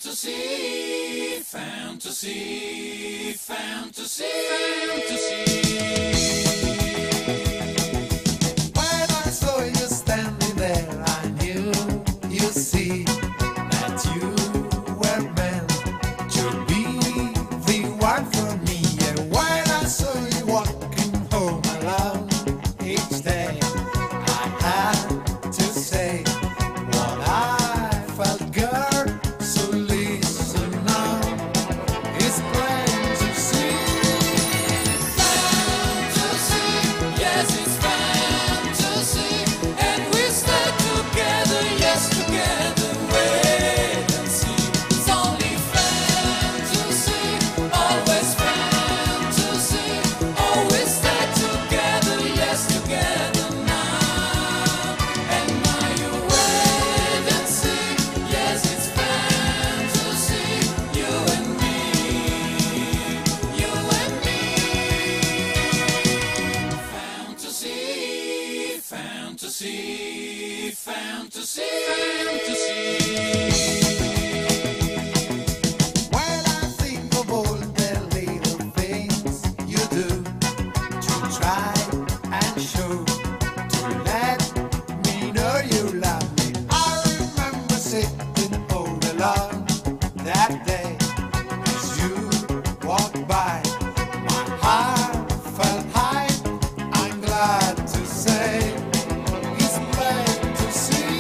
Fantasy, fantasy, fantasy, fantasy. When I saw you standing there, I knew you'd see that you were meant to be the one for me. And when I saw you walking home alone each day, I had to say what I felt, girl. So listen now, it's plain to see. Fantasy, yes, it's fantasy. And we stay together, yes, together, wait and see. It's only fantasy, always fantasy. Always stay together, yes, together now. And now you wait and see, yes, it's fantasy. You and me, you and me. Fantasy, fantasy, fantasy, fantasy. When I think of all the little things you do to try and show, to let me know you love me, I remember sitting all alone that day as you walked by. My heart felt high. I'm glad to say it's plain to see.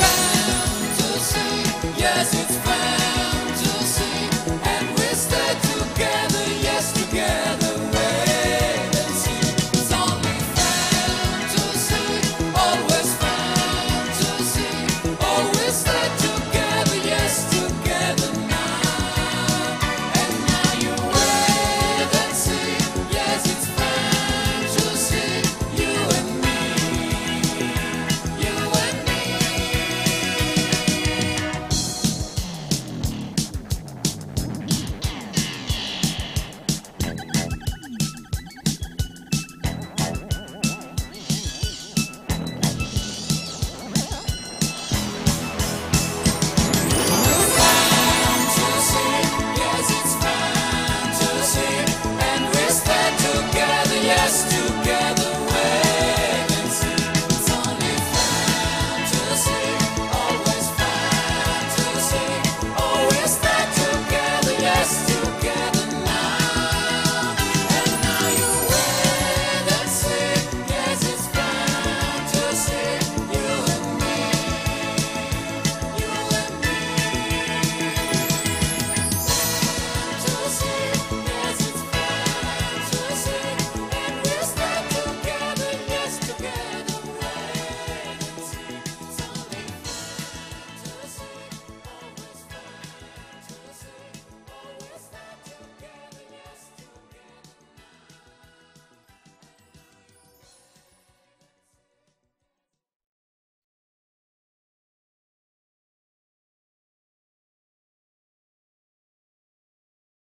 Fantasy, yes, it's